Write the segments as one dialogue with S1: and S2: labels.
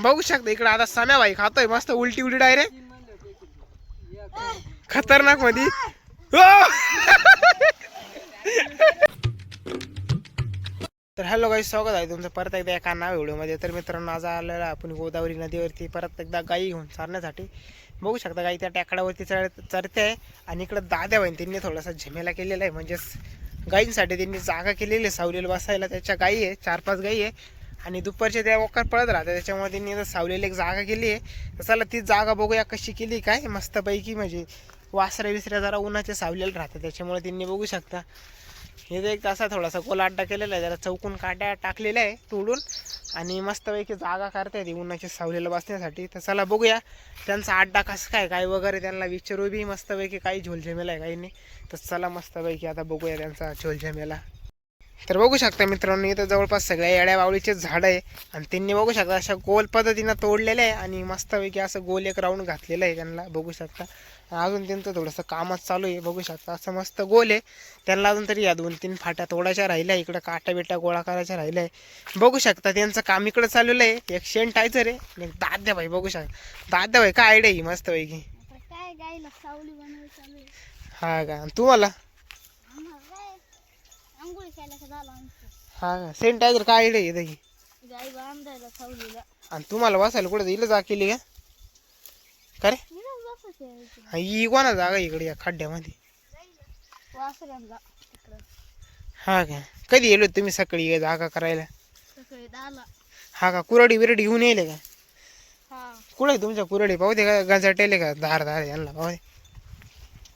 S1: बघू शकता इकडे आता सम्या भाई खातोय मस्त उलटी उलटी डायरेक्ट खतरनाक मध्ये तर हॅलो गाईस, स्वागत आहे तुमचं परत एकदा एका नाव व्हिडिओमध्ये. तर मित्रांनो, आज आलेला आपण गोदावरी नदीवरती परत एकदा गाई घेऊन चारण्यासाठी. बघू शकता गाई त्या टेकडावरती चरते आहे आणि इकडं दाद्या बहीण त्यांनी थोडासा झमेला केलेला आहे. म्हणजेच गाईंसाठी त्यांनी जागा केलेली आहे सावलीला बसायला. त्याच्या गाई आहे 4-5 गाई आहे आणि दुपारच्या त्या वकार पळत राहतात, त्याच्यामुळे त्यांनी सावलीला एक जागा केली आहे. तर चला ती जागा बघूया कशी केली काय मस्तपैकी. म्हणजे वासऱ्या विसऱ्या जरा उन्हाच्या सावलीला राहतात, त्याच्यामुळे त्यांनी बघू शकता हे एक तसा थोडासा गोल अड्डा केलेला आहे. जरा चौकून काट्या टाकलेल्या आहे तोडून आणि मस्तपैकी जागा करतायत उन्हाच्या सावलीला बसण्यासाठी. तर चला बघूया त्यांचा अड्डा कसं काय वगैरे, त्यांना विचारू बी मस्तपैकी काही झोलझमेला आहे काही नाही. तर चला मस्तपैकी आता बघूया त्यांचा झोलझमेला. तर बघू शकता मित्रांनो, इथं जवळपास सगळ्या येड्या बावळीचे झाडं आहे आणि त्यांनी बघू शकता अशा गोल पद्धतीनं तोडलेलं आहे आणि मस्तपैकी असं गोल एक राऊंड घातलेलं आहे त्यांना. बघू शकता अजून त्यांचं थोडंसं कामच चालू आहे. बघू शकता असं मस्त गोल आहे त्यांना. अजून तरी या 2-3 फाट्या तोडायच्या राहिल्या, इकडं काटा बिटा गोळा करायच्या राहिल्या आहे. बघू शकता त्यांचं काम इकडं चाललेलं आहे. एक शेंटायचं रे एक दाद्या भाई. बघू शकता दाद्या भाई काय आयडिया ही मस्तपैकी. हा का तुम्हाला हा सॅनिटायझर काय आयडिया आहे आणि तुम्हाला बसायला कुठे इला जा केली का का रे? ही कोणा जागा इकडे या खड्ड्यामध्ये? हा का कधी येलो तुम्ही सकाळी जागा करायला? हा का कुरडी बिरडी घेऊन येले का? कुठे तुमच्या कुरडी पाहू दे का गंजाटेले का धार धार यांना पाहू दे.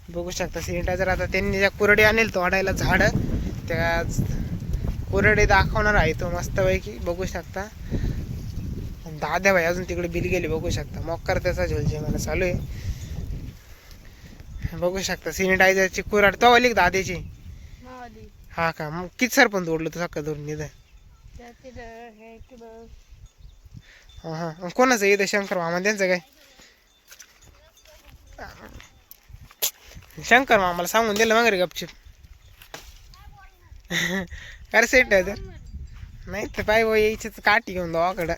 S1: बघू शकता सॅनिटायझर आता त्यांनी ज्या कुरडी आणेल तोडायला झाड त्या कुरडे दाखवणार आहे तो मस्तपैकी. बघू शकता दाद्या भाई अजून तिकडे बिल गेले. बघू शकता मॉकर त्याचा झोलझेमाला चालू आहे. बघू शकता सॅनिटायझरची कुराड तो आली दाद्याची. हा का मग किती सर पण तोडलं तू सकाळ धरून इथं? हा कोणाचं इथं शंकर मामा त्यांचं काय? शंकर मामाला सांगून दिलं मग रे गपचिप. अरे सेट आहे तर नाही तर पाय भाऊ यायच काठी घेऊन दवाकडं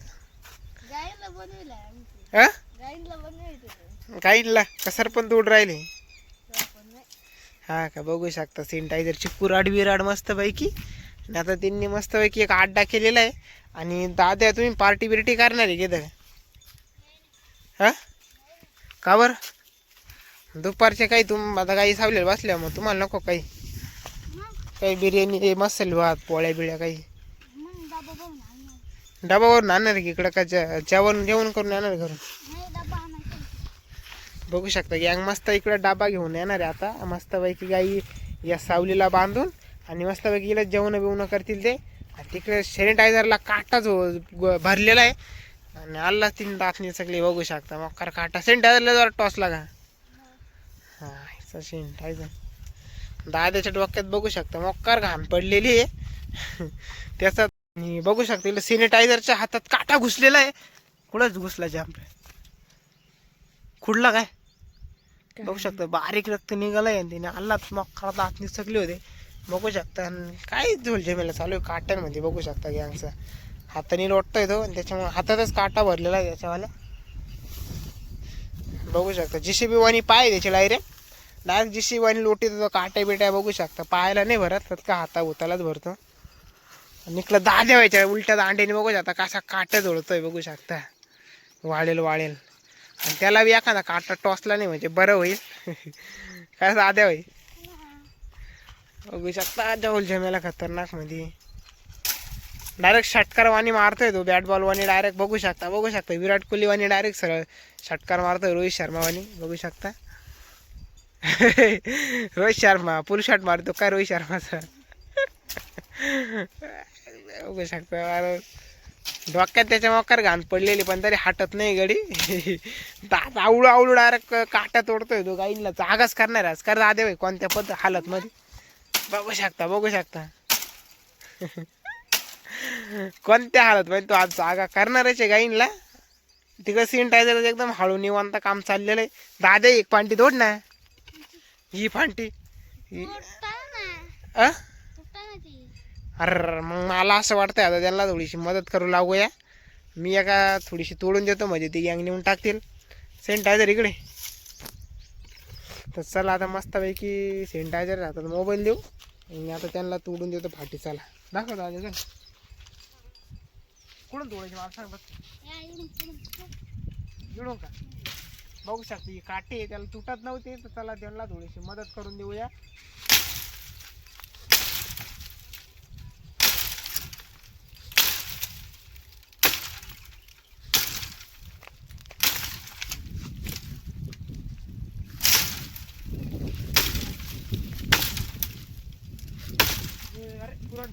S1: गाईडला कसर पण तोड राहिले. हा का बघू शकता सॅनिटायझरची कुराड बिराड मस्त पैकी. आणि आता त्यांनी मस्त पैकी एक अड्डा केलेला आहे. आणि दाद्या तुम्ही पार्टी बिर्टी करणार आहे गेलं हा का बरं? दुपारचे काही आता काही सावलेलं बसल्या मग तुम्हाला नको काही बिर्याणी मसाले भात पोळ्या बिळ्या काही डबावरून आणणार की इकडं का जेवण करून येणार घरून? बघू शकता गँग मस्त इकडे डबा घेऊन येणार आहे आता मस्तपैकी गाई या सावलीला बांधून आणि मस्तपैकी इला जेवण बिवणं करतील ते. आणि तिकडे सॅनिटायझरला काटा जो भरलेला आहे आणि आल्ला 3 दातनी सगळी. बघू शकता मकर काटा सॅनिटायझरला जरा टॉसला का हा सॅनिटायझर दाद्याच्या डोक्यात. बघू शकता मकर घाण पडलेली आहे त्याचा. बघू शकता इला सॅनिटायझरच्या हातात काटा घुसलेला आहे. कुठंच घुसला आपल्या खुडला काय? बघू शकता बारीक रक्त निघालंय आणि तिने आल्लाच मकर दात सगळे होते. बघू शकता काय झोलझमेला चालू आहे काट्यांमध्ये. बघू शकता गँगचा हाताने लोटतोय तो आणि त्याच्यामुळे हातातच काटा भरलेला आहे त्याच्यावाला. बघू शकता JCB वाणी पाय त्याचे डायरेक्ट JCB वाणी लोटी तो काट्या बिट्या. बघू शकता पायाला नाही भरत तर का हाता उतालाच भरतो. आणि इकडं दाद्या व्हायच्या उलट्या दांड्याने. बघू शकता कसा काट्या जोडतोय. बघू शकता वाळेल आणि त्याला बी एखादा काटा टॉसला नाही म्हणजे बरं होईल काय दाद्या होईल. बघू शकता झोलझमेला खतरनाक मध्ये डायरेक्ट षटकार वाणी मारतोय तो बॅट बॉल वाणी डायरेक्ट. बघू शकता विराट कोहली वाणी डायरेक्ट सरळ षटकार मारतोय. रोहित शर्मा वाणी. बघू शकता रोहित शर्मा फुल शॉट मारतो काय रोहित शर्माचा. बघू शकता डोक्यात त्याच्या मकर घाण पडलेली पण तरी हटत नाही गडी. दात आवळू डायरेक्ट काटा तोडतोय तो. गाईंना जागाच करणार आज कर दादे भाई कोणत्या हालत मध्ये. बघू शकता कोणत्या हालत मध्ये तो आज जागा करणारच आहे गाईंना. तिकडे सॅनिटायझर एकदम हळू निवांत काम चाललेलं आहे. दादा एक फांटी तोड ना ही फांटी. अरे मग मला असं वाटतंय आता त्यांना थोडीशी मदत करू लागूया. मी एका थोडीशी तोडून देतो म्हणजे ती गँग नेऊन टाकतील सॅनिटायझर इकडे. तर चला आता मस्तपैकी सॅनिटायझर राहतात मोबाईल देऊ आणि आता त्यांना तोडून देतो फाटी. चला दाखव दादा चल. कुठून तोडायची मला सांग बघ. इकडून का बघू शकते काटे आहे त्याला तुटत नव्हते तर चला त्यांना थोडीशी मदत करून देऊया. अरे पुरण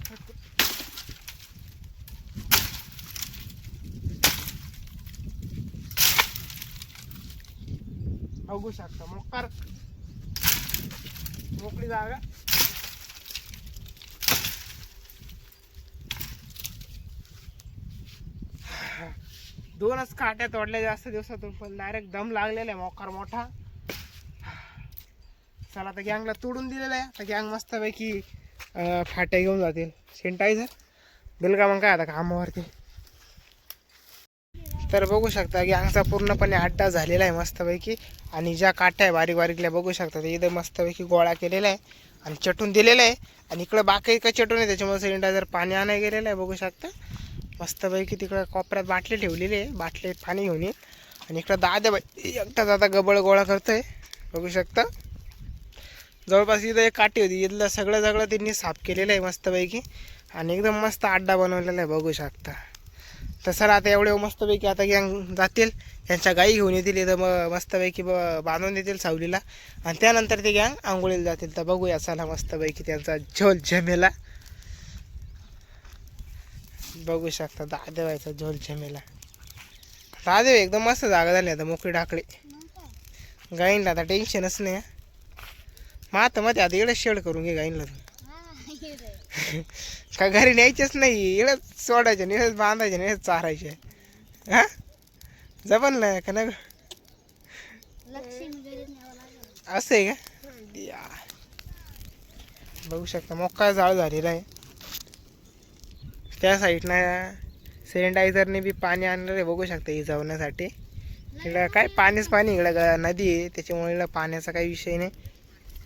S1: बघू शकता मोकार मोकळी जागा. दोनच काट्या तोडल्या जास्त दिवसातून पण डायरेक्ट दम लागलेला आहे मोकार मोठा. चला आता गँगला तोडून दिलेलं आहे. आता गँग मस्तपैकी फाट्या घेऊन जातील सॅनिटायझर दिल का मग काय आता कामावरती. तर बघू शकता गँगचा पूर्णपणे अड्डा झालेला आहे मस्तपैकी. आणि ज्या काठ्या आहे बारीक बारीकल्या बघू शकता ते इथं मस्तपैकी गोळा केलेला आहे आणि चटून दिलेलं आहे. आणि इकडं बाकी काय चटून आहे त्याच्यामुळे सॅनिटायझर पाणी आणायला गेलेलं आहे बघू शकता. मस्तपैकी तिकडं कोपऱ्यात बाटली ठेवलेली आहे बाटलीत पाणी घेऊन येईल. आणि इकडं दादा बाई एकटाच आता गबळ गोळा करतोय बघू शकता. जवळपास इथं एक काठी होती इथलं सगळं त्यांनी साफ केलेलं आहे मस्तपैकी. आणि एकदम मस्त अड्डा बनवलेला आहे बघू शकता. तसं आता एवढे मस्तपैकी आता गँग जातील त्यांच्या गाई घेऊन येतील इथं मस्तपैकी बांधून देतील सावलीला. आणि त्यानंतर ते गँग आंघोळीला जातील. तर बघूया चला मस्तपैकी त्यांचा झोल झमेला बघू शकता. दादेवायचा झोल झमेला दादेव एकदम मस्त जागा झाली आता मोकळी टाकळी गाईंना आता टेन्शनच नाही. मग आता मध्ये आता एवढं शेड करून घे गाईंना का घरी न्यायचेच नाही एवढंच सोडायचे निळच बांधायचे निळच चारायचे. हा जपन ना का ना असं आहे का. बघू शकता मोका जाळ झालेला आहे. त्या साईडनं सॅनिटायझरने बी पाणी आणलेलं आहे बघू शकता इजावण्यासाठी. इकडं काय पाणीच पाणी इकडं नदी आहे त्याच्यामुळे इकडं पाण्याचा काही विषय नाही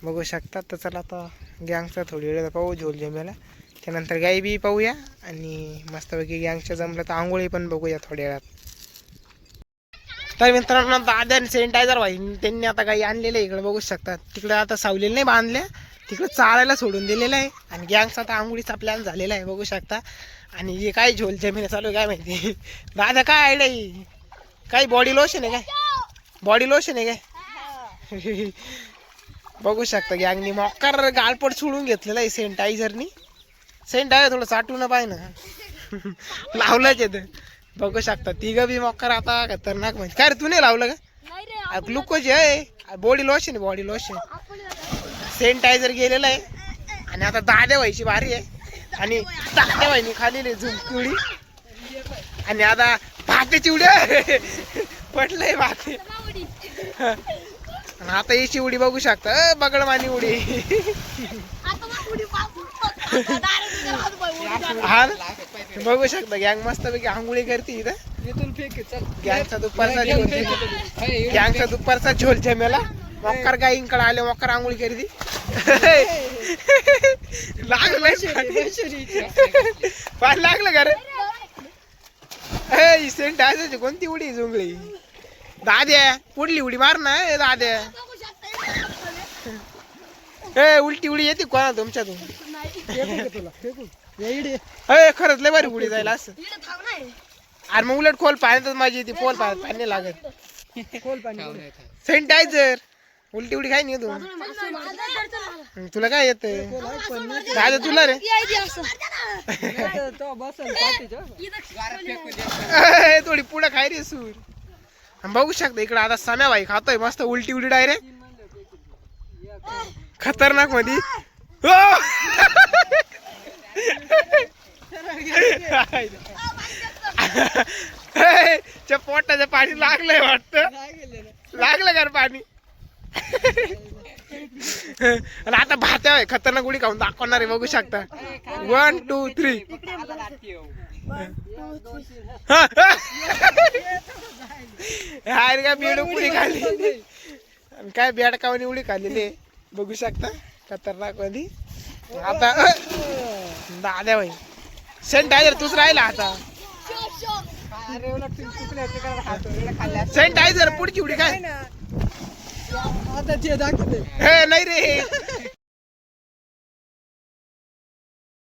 S1: बघू शकता. तर चला आता गँगचा थोडी वेळ पाहू झोल जमेला. त्यानंतर गाई बी पाहूया आणि मस्तपैकी गँगच्या जमलं तर आंघोळी पण बघूया थोड्या वेळात. तर मित्रांनो दादा सॅनिटायझर व्हाई त्यांनी आता गाई आणलेलं आहे इकडे बघू शकतात. तिकडे आता सावलेलं नाही बांधल्या तिकडे चाळायला सोडून दिलेलं आहे. आणि गँगचा आता आंघोळीचा प्लॅन झालेला आहे बघू शकता. आणि हे काय झोल जमीन चालू आहे काय माहिती. दादा काय आयडिया ही काय बॉडी लोशन आहे काय बॉडी लोशन आहे काय. बघू शकता गँगनी मोकार गाळपट सोडून घेतलेला आहे सॅनिटायझरनी. सॅनिटायझर थोडं चाटून पाहिजे ना लावलंच येतं बघू शकता. तिघं बी मोकार आता खतरनाक म्हणजे काय रे तू नाही लावलं का ग्लुकोज आहे बॉडी लोशन आहे बॉडी लोशन. सॅनिटायझर गेलेलं आहे आणि आता दाद्या व्हायची बारी आहे. आणि दाद्या व्हायनी खाली झुमकुडी आणि आता भात्याची उड्या पटलंय भाते. आणि आता ही उडी बघू शकता बगडमानी उडी. हा बघू शकता गँग मस्तपैकी आंघोळी करते इथं. गँगचा दुपारचा झोल जमेला मोकार गाईंकडे आले मोकार आंघोळी करते. पाणी लागलं का रे सॅनिटायझरची कोणती उडी जुंगळी. दाद्या पुढली उडी मार ना दाद्या. ए उलटी उडी येते कोणा तुमच्यातून खरंच लय बरी उडी जायला असं. अरे मग उलट खोल पाण्यातच माझी येते पोल पाण्यात पाणी लागत. सॅनिटायझर उलटी उडी काय नाही तू तुला काय येत दादा तुला रे. थोडी पुढं खाय रे सूर. बघू शकता इकडे आता सम्या भाई खातोय मस्त उलटी उडी डायरेक्ट खतरनाक मध्ये. पोटाचं पाणी लागलंय वाटत लागलं का पाणी. आणि आता भात्या खतरनाक उडी खाऊन दाखवणार आहे बघू शकता. 1 2 3 हाय का बेड उडी खाल्ली आणि काय बेडकावानी उडी खाल्लेली आहे. बघू शकता खतरनाक मध्ये. आता दाद्या भाई सॅनिटायझर तूच राहिला आता. सॅनिटायझर पुढची उडी काय हे नाही रे